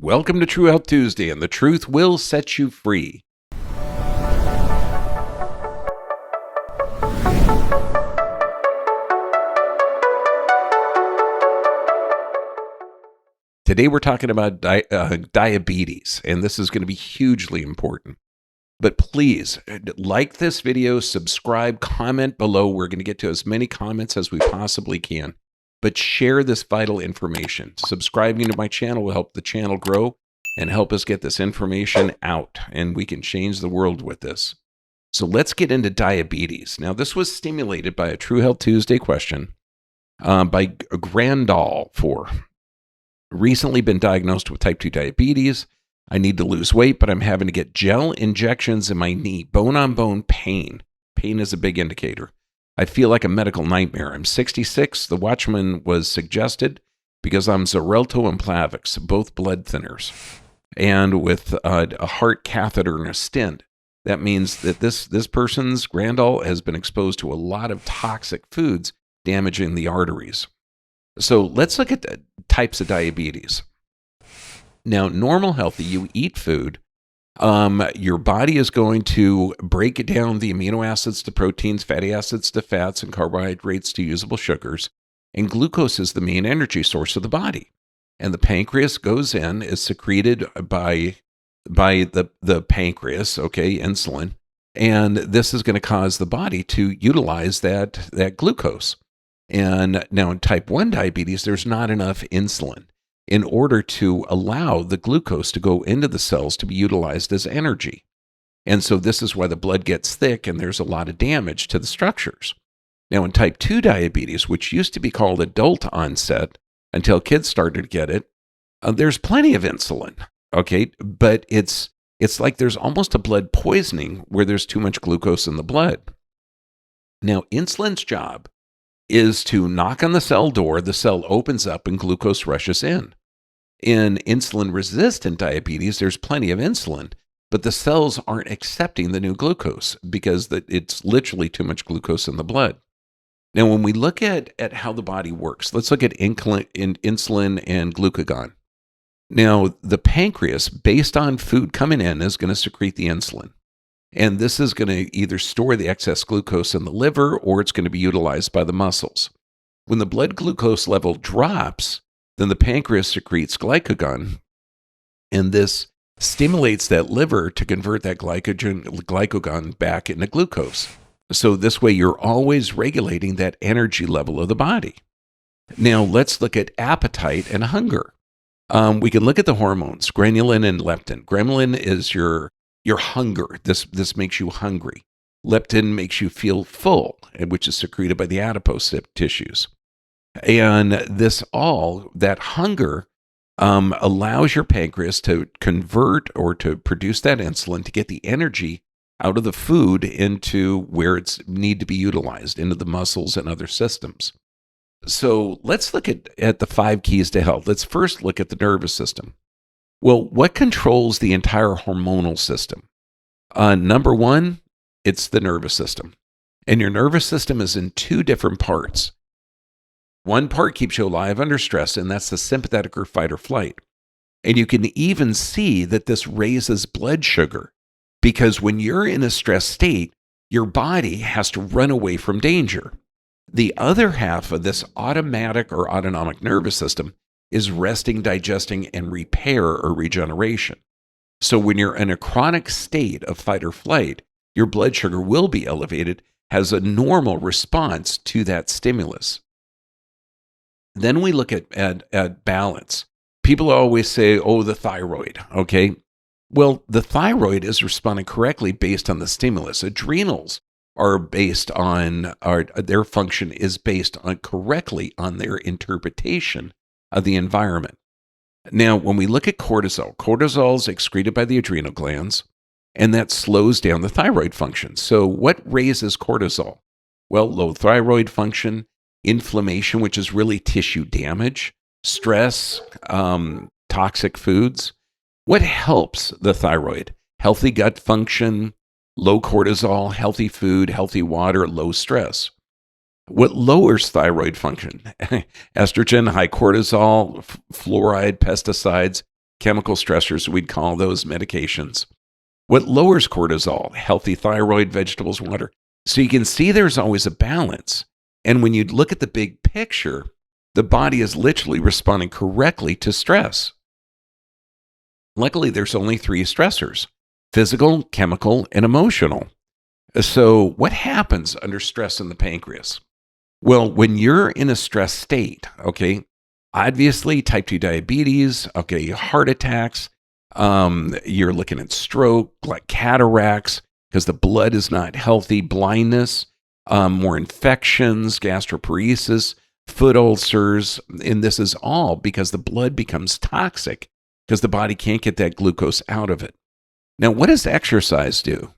Welcome to True Health Tuesday, and the truth will set you free. Today we're talking about diabetes, and this is going to be hugely important. But please, like this video, subscribe, comment below. We're going to get to as many comments as we possibly can. But share this vital information. Subscribing to my channel will help the channel grow and help us get this information out, and we can change the world with this. So let's get into diabetes. Now, this was stimulated by a True Health Tuesday question by Grandal for recently been diagnosed with type 2 diabetes. I need to lose weight, but I'm having to get gel injections in my knee, bone-on-bone pain. Pain is a big indicator. I feel like a medical nightmare. I'm 66. The Watchman was suggested because I'm Xarelto and Plavix, both blood thinners, and with a heart catheter and a stent. That means that this person's Grandal has been exposed to a lot of toxic foods damaging the arteries. So let's look at the types of diabetes. Now, normal, healthy, you eat food. Your body is going to break down the amino acids to proteins, fatty acids to fats, and carbohydrates to usable sugars. And glucose is the main energy source of the body. And the pancreas goes in, is secreted by the pancreas, insulin. And this is going to cause the body to utilize that glucose. And now in type 1 diabetes, there's not enough insulin in order to allow the glucose to go into the cells to be utilized as energy. And so this is why the blood gets thick and there's a lot of damage to the structures. Now in type 2 diabetes, which used to be called adult onset until kids started to get it, there's plenty of insulin, but it's like there's almost a blood poisoning where there's too much glucose in the blood. Now insulin's job is to knock on the cell door, the cell opens up and glucose rushes in. In insulin-resistant diabetes, there's plenty of insulin, but the cells aren't accepting the new glucose because it's literally too much glucose in the blood. Now, when we look at how the body works, let's look at insulin and glucagon. Now, the pancreas, based on food coming in, is going to secrete the insulin. And this is going to either store the excess glucose in the liver or it's going to be utilized by the muscles. When the blood glucose level drops, then the pancreas secretes glycagon, and this stimulates that liver to convert that glycagon back into glucose. So this way you're always regulating that energy level of the body. Now let's look at appetite and hunger. We can look at the hormones, ghrelin and leptin. Ghrelin is your hunger. This makes you hungry. Leptin makes you feel full, which is secreted by the adipose tissues. And that hunger allows your pancreas to convert or to produce that insulin to get the energy out of the food into where it's need to be utilized, into the muscles and other systems. So let's look at the 5 keys to health. Let's first look at the nervous system. Well, what controls the entire hormonal system? Number 1, it's the nervous system. And your nervous system is in 2 different parts. One part keeps you alive under stress, and that's the sympathetic or fight or flight. And you can even see that this raises blood sugar because when you're in a stress state, your body has to run away from danger. The other half of this automatic or autonomic nervous system is resting, digesting, and repair or regeneration. So when you're in a chronic state of fight or flight, your blood sugar will be elevated, has a normal response to that stimulus. Then we look at balance. People always say, the thyroid, Well, the thyroid is responding correctly based on the stimulus. Adrenals are based on, their function is based on correctly on their interpretation of the environment. Now, when we look at cortisol is excreted by the adrenal glands, and that slows down the thyroid function. So what raises cortisol? Well, low thyroid function, inflammation, which is really tissue damage, stress, toxic foods. What helps the thyroid? Healthy gut function, low cortisol, healthy food, healthy water, low stress. What lowers thyroid function? Estrogen, high cortisol, fluoride, pesticides. chemical stressors, we'd call those medications. What lowers cortisol? Healthy thyroid, vegetables, water. So you can see there's always a balance. And when you look at the big picture, the body is literally responding correctly to stress. Luckily, there's only 3 stressors: physical, chemical, and emotional. So what happens under stress in the pancreas? Well, when you're in a stress state, okay, obviously type 2 diabetes, okay, heart attacks, you're looking at stroke, like cataracts, because the blood is not healthy, blindness, more infections, gastroparesis, foot ulcers, and this is all because the blood becomes toxic because the body can't get that glucose out of it. Now, what does exercise do?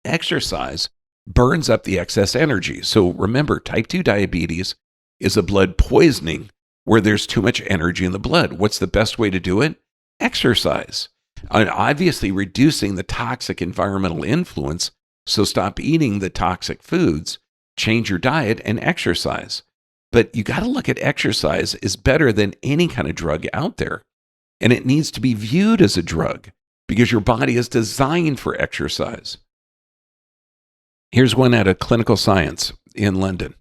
Exercise burns up the excess energy. So remember, type 2 diabetes is a blood poisoning where there's too much energy in the blood. What's the best way to do it? Exercise. And obviously reducing the toxic environmental influence. So stop eating the toxic foods, change your diet, and exercise. But you got to look at exercise is better than any kind of drug out there. And it needs to be viewed as a drug because your body is designed for exercise. Here's one out of Clinical Science in London.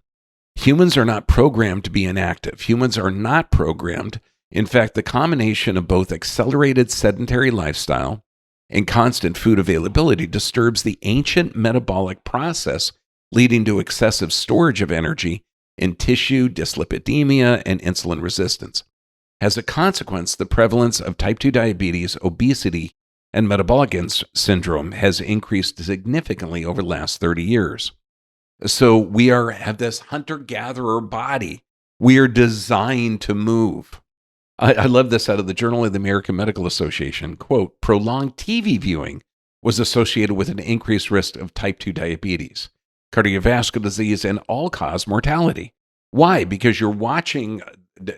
Humans are not programmed to be inactive. Humans are not programmed. In fact, the combination of both accelerated sedentary lifestyle and constant food availability disturbs the ancient metabolic process, leading to excessive storage of energy in tissue, dyslipidemia, and insulin resistance. As a consequence, the prevalence of type 2 diabetes, obesity, and metabolic syndrome has increased significantly over the last 30 years. So we have this hunter-gatherer body. We are designed to move. I love this out of the Journal of the American Medical Association. Quote, prolonged TV viewing was associated with an increased risk of type 2 diabetes, cardiovascular disease, and all-cause mortality. Why? Because you're watching,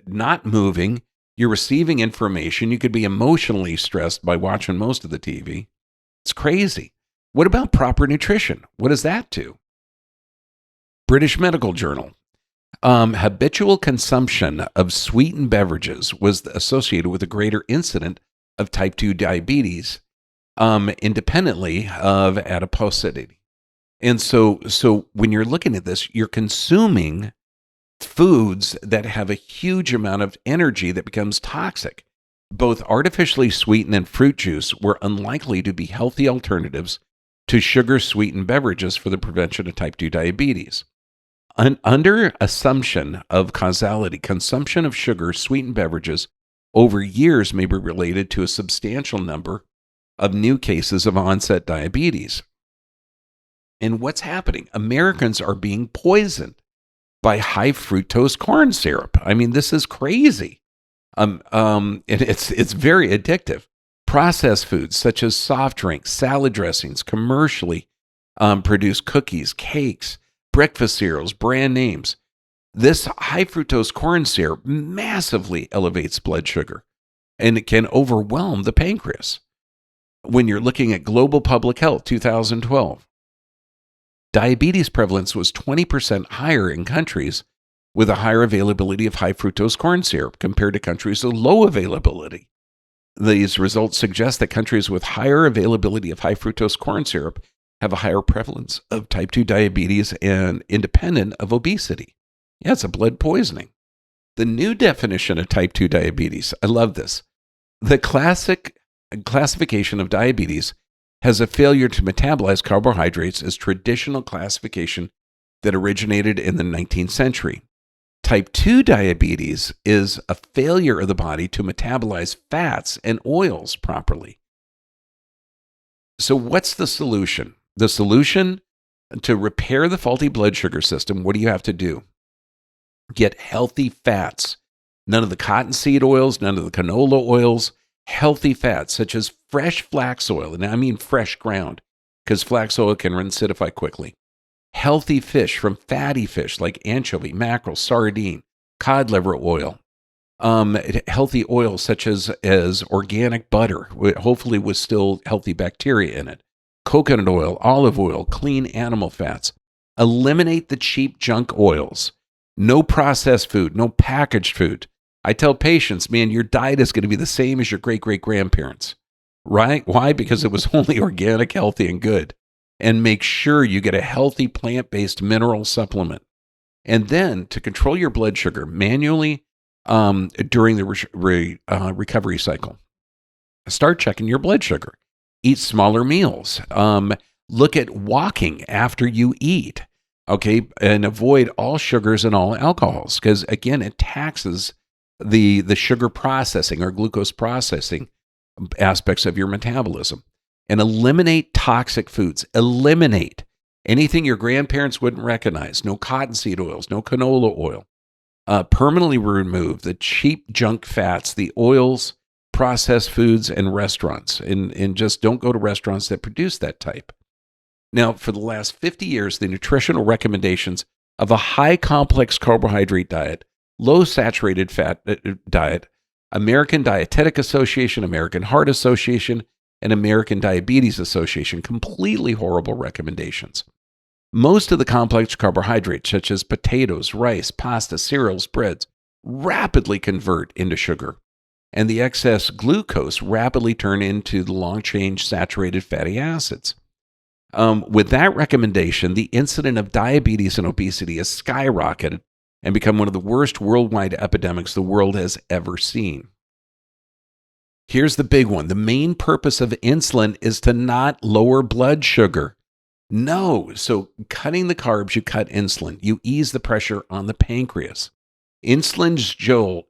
not moving, you're receiving information. You could be emotionally stressed by watching most of the TV. It's crazy. What about proper nutrition? What does that do? British Medical Journal. Habitual consumption of sweetened beverages was associated with a greater incidence of type 2 diabetes, independently of adiposity. And so when you're looking at this, you're consuming foods that have a huge amount of energy that becomes toxic. Both artificially sweetened and fruit juice were unlikely to be healthy alternatives to sugar-sweetened beverages for the prevention of type 2 diabetes. Under assumption of causality, consumption of sugar-sweetened beverages over years may be related to a substantial number of new cases of onset diabetes. And what's happening? Americans are being poisoned by high fructose corn syrup. I mean, this is crazy. And it's very addictive. Processed foods such as soft drinks, salad dressings, commercially produced cookies, cakes, breakfast cereals, brand names. This high fructose corn syrup massively elevates blood sugar, and it can overwhelm the pancreas. When you're looking at Global Public Health 2012, diabetes prevalence was 20% higher in countries with a higher availability of high fructose corn syrup compared to countries with low availability. These results suggest that countries with higher availability of high fructose corn syrup have a higher prevalence of type 2 diabetes and independent of obesity. Yeah, it's a blood poisoning. The new definition of type 2 diabetes, I love this. The classic classification of diabetes has a failure to metabolize carbohydrates as traditional classification that originated in the 19th century. Type 2 diabetes is a failure of the body to metabolize fats and oils properly. So what's the solution? The solution to repair the faulty blood sugar system, what do you have to do? Get healthy fats. None of the cottonseed oils, none of the canola oils, healthy fats such as fresh flax oil, and I mean fresh ground, because flax oil can acidify quickly. Healthy fish from fatty fish like anchovy, mackerel, sardine, cod liver oil. Healthy oils such as organic butter, hopefully with still healthy bacteria in it. Coconut oil, olive oil, clean animal fats. Eliminate the cheap junk oils. No processed food, no packaged food. I tell patients, man, your diet is going to be the same as your great-great-grandparents, right? Why? Because it was only organic, healthy, and good. And make sure you get a healthy plant-based mineral supplement. And then to control your blood sugar manually during the recovery cycle, start checking your blood sugar. Eat smaller meals. Look at walking after you eat, okay? And avoid all sugars and all alcohols because, again, it taxes the sugar processing or glucose processing aspects of your metabolism. And eliminate toxic foods. Eliminate anything your grandparents wouldn't recognize. No cottonseed oils, no canola oil. Permanently remove the cheap junk fats, the oils, processed foods, and restaurants. And just don't go to restaurants that produce that type. Now, for the last 50 years, the nutritional recommendations of a high complex carbohydrate diet, low saturated fat diet, American Dietetic Association, American Heart Association, and American Diabetes Association, completely horrible recommendations. Most of the complex carbohydrates, such as potatoes, rice, pasta, cereals, breads, rapidly convert into sugar, and the excess glucose rapidly turn into the long-chain saturated fatty acids. With that recommendation, the incidence of diabetes and obesity has skyrocketed and become one of the worst worldwide epidemics the world has ever seen. Here's the big one. The main purpose of insulin is to not lower blood sugar. No. So cutting the carbs, you cut insulin. You ease the pressure on the pancreas. Insulin's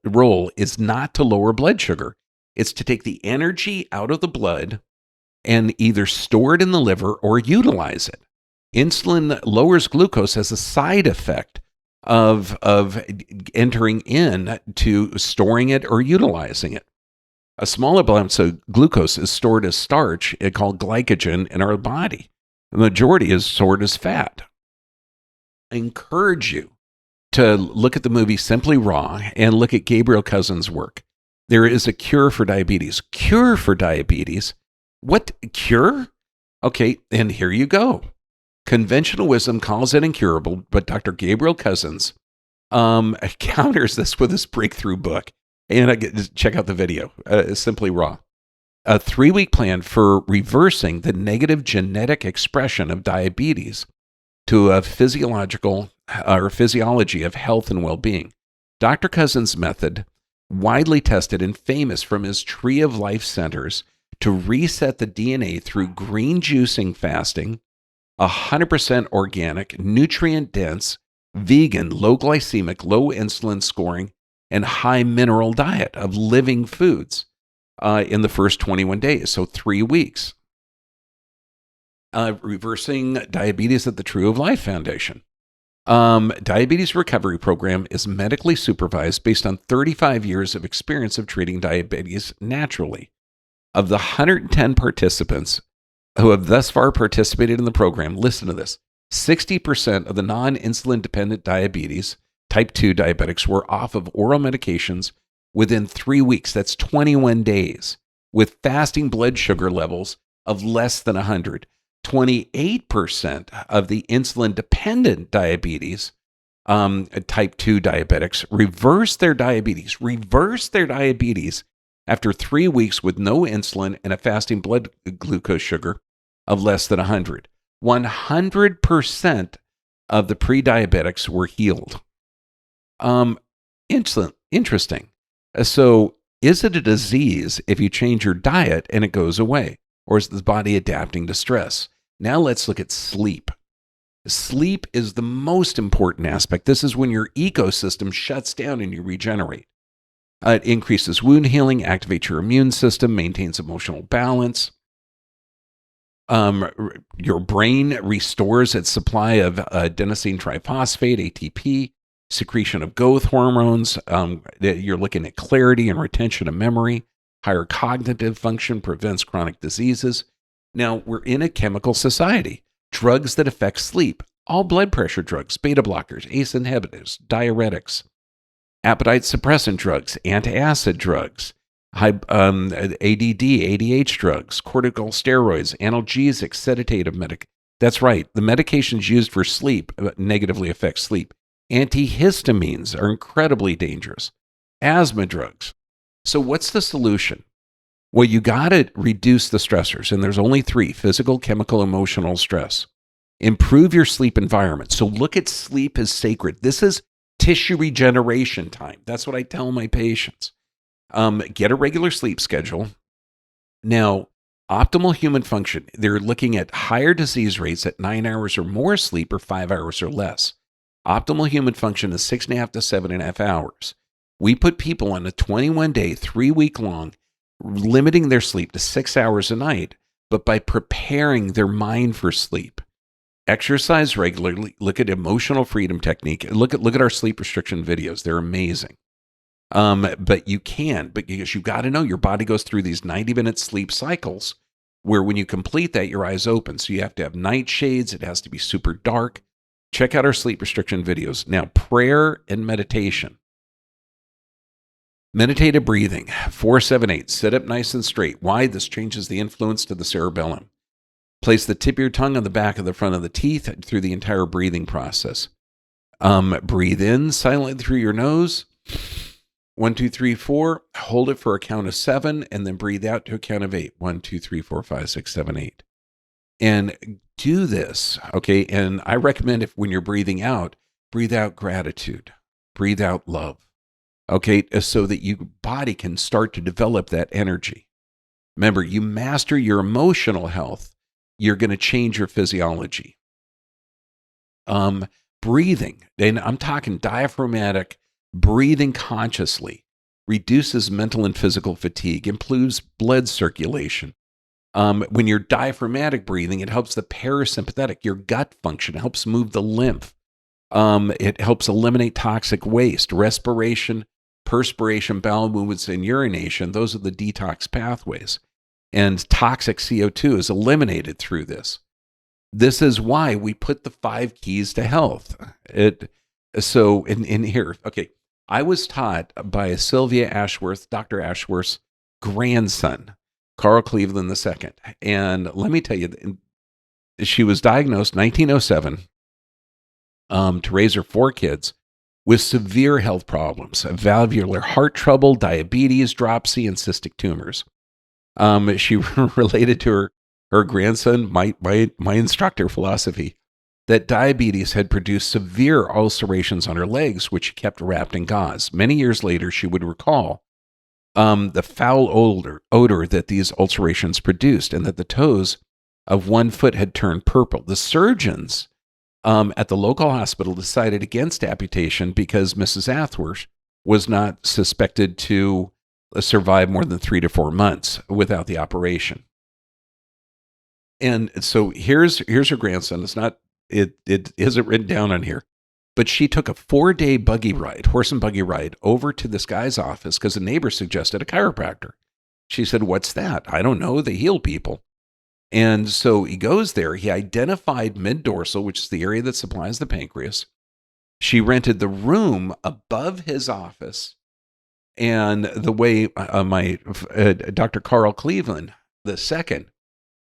role is not to lower blood sugar. It's to take the energy out of the blood and either store it in the liver or utilize it. Insulin lowers glucose as a side effect of entering in to storing it or utilizing it. A smaller balance of glucose is stored as starch, called glycogen, in our body. The majority is stored as fat. I encourage you to look at the movie Simply Raw and look at Gabriel Cousens' work. There is a cure for diabetes. Cure for diabetes? What? Cure? Okay, and here you go. Conventional wisdom calls it incurable, but Dr. Gabriel Cousens counters this with his breakthrough book. And check out the video, Simply Raw. A 3-week plan for reversing the negative genetic expression of diabetes to a physiology of health and well-being. Dr. Cousens' method, widely tested and famous from his Tree of Life centers, to reset the DNA through green juicing fasting, 100% organic, nutrient-dense, vegan, low glycemic, low insulin scoring, and high mineral diet of living foods in the first 21 days, so 3 weeks. Reversing diabetes at the Tree of Life Foundation. Diabetes recovery program is medically supervised based on 35 years of experience of treating diabetes naturally. Of the 110 participants who have thus far participated in the program, listen to this, 60% of the non-insulin dependent diabetes, type 2 diabetics, were off of oral medications within 3 weeks. That's 21 days, with fasting blood sugar levels of less than 100. 28% of the insulin dependent diabetes, type 2 diabetics, reverse their diabetes after 3 weeks with no insulin and a fasting blood glucose sugar of less than 100. 100% of the pre-diabetics were healed. Interesting. So is it a disease if you change your diet and it goes away? Or is the body adapting to stress? Now let's look at sleep. Sleep is the most important aspect. This is when your ecosystem shuts down and you regenerate. It increases wound healing, activates your immune system, maintains emotional balance. Your brain restores its supply of adenosine triphosphate, ATP, secretion of growth hormones. You're looking at clarity and retention of memory. Higher cognitive function, prevents chronic diseases. Now, we're in a chemical society. Drugs that affect sleep, all blood pressure drugs, beta blockers, ACE inhibitors, diuretics, appetite suppressant drugs, antacid drugs, ADD, ADH drugs, corticosteroids, analgesics, sedative medications. That's right. The medications used for sleep negatively affect sleep. Antihistamines are incredibly dangerous. asthma drugs. So what's the solution? Well, you got to reduce the stressors, and there's only three: physical, chemical, emotional stress. Improve your sleep environment. So look at sleep as sacred. This is tissue regeneration time. That's what I tell my patients. Get a regular sleep schedule. Now, optimal human function, they're looking at higher disease rates at 9 hours or more sleep or 5 hours or less. Optimal human function is 6.5 to 7.5 hours. We put people on a 21-day, 3-week long, limiting their sleep to 6 hours a night, but by preparing their mind for sleep. Exercise regularly. Look at emotional freedom technique. Look at our sleep restriction videos. They're amazing. But because you've got to know your body goes through these 90-minute sleep cycles where when you complete that, your eyes open. So you have to have night shades. It has to be super dark. Check out our sleep restriction videos. Now, prayer and meditation. Meditative breathing, 4-7-8. Sit up nice and straight. Why? This changes the influence to the cerebellum. Place the tip of your tongue on the back of the front of the teeth through the entire breathing process. Breathe in silently through your nose. 1, 2, 3, 4. Hold it for a count of 7, and then breathe out to a count of 8. 1, 2, 3, 4, 5, 6, 7, 8. And do this, okay? And I recommend when you're breathing out, breathe out gratitude. Breathe out love, okay? So that your body can start to develop that energy. Remember, you master your emotional health, you're going to change your physiology. Breathing, and I'm talking diaphragmatic, breathing consciously, reduces mental and physical fatigue, improves blood circulation. When you're diaphragmatic breathing, it helps the parasympathetic, your gut function, it helps move the lymph. It helps eliminate toxic waste, respiration, perspiration, bowel movements, and urination. Those are the detox pathways. And toxic CO2 is eliminated through this. This is why we put the 5 keys to health. So in here, okay, I was taught by Sylvia Ashworth, Dr. Ashworth's grandson, Carl Cleveland II. And let me tell you, she was diagnosed 1907 to raise her 4 kids with severe health problems: valvular heart trouble, diabetes, dropsy, and cystic tumors. She related to her grandson, my instructor, philosophy, that diabetes had produced severe ulcerations on her legs, which she kept wrapped in gauze. Many years later, she would recall the foul odor that these ulcerations produced, and that the toes of one foot had turned purple. The surgeons at the local hospital decided against amputation because Mrs. Ashworth was not suspected to survive more than 3 to 4 months without the operation. And so here's her grandson. It isn't written down on here, but she took a 4-day horse and buggy ride over to this guy's office because a neighbor suggested a chiropractor. She said, "What's that?" "I don't know. They heal people." And so he goes there. He identified mid-dorsal, which is the area that supplies the pancreas. She rented the room above his office. And the way my Dr. Carl Cleveland II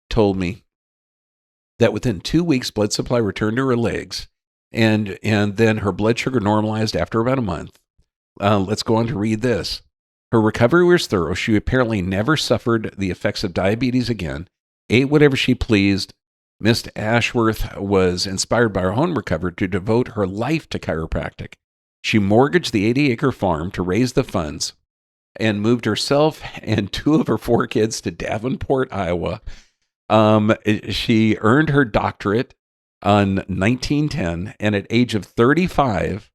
told me that within 2 weeks, blood supply returned to her legs, and then her blood sugar normalized after about a month. Let's go on to read this. Her recovery was thorough. She apparently never suffered the effects of diabetes again, ate whatever she pleased. Miss Ashworth was inspired by her own recovery to devote her life to chiropractic. She mortgaged the 80-acre farm to raise the funds and moved herself and 2 of her 4 kids to Davenport, Iowa. She earned her doctorate in 1910, and at age of 35,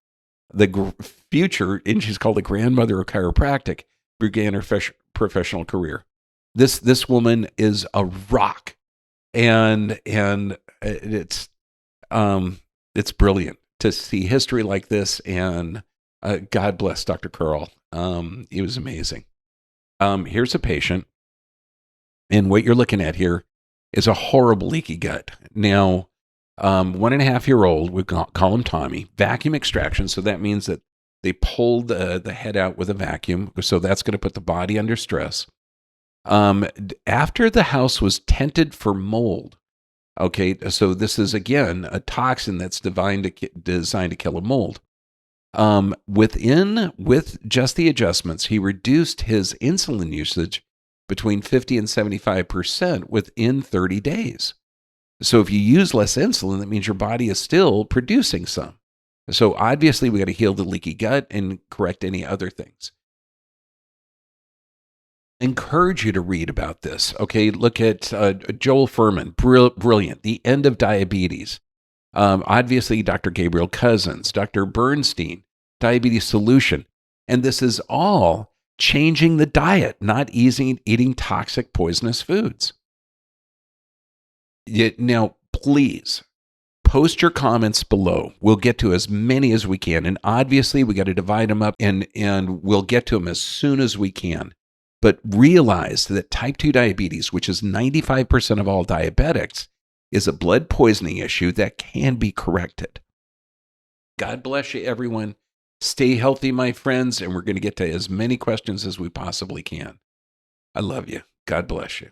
the future, and she's called the grandmother of chiropractic, began her professional career. This woman is a rock, and it's brilliant to see history like this, and God bless Dr. Carl. He was amazing. Here's a patient, and what you're looking at here is a horrible leaky gut. Now, 1.5-year-old, we call him Tommy, vacuum extraction. So that means that they pulled the head out with a vacuum. So that's going to put the body under stress. After the house was tented for mold, okay, so this is, again, a toxin that's designed to kill a mold. With just the adjustments, he reduced his insulin usage between 50 and 75% within 30 days. So if you use less insulin, that means your body is still producing some. So obviously we got to heal the leaky gut and correct any other things. Encourage you to read about this. Okay, look at Joel Fuhrman, brilliant. The End of Diabetes. Obviously, Dr. Gabriel Cousins, Dr. Bernstein, Diabetes Solution. And this is all changing the diet, not eating toxic, poisonous foods. Now, please post your comments below. We'll get to as many as we can. And obviously, we got to divide them up and we'll get to them as soon as we can. But realize that type 2 diabetes, which is 95% of all diabetics, is a blood poisoning issue that can be corrected. God bless you, everyone. Stay healthy, my friends, and we're going to get to as many questions as we possibly can. I love you. God bless you.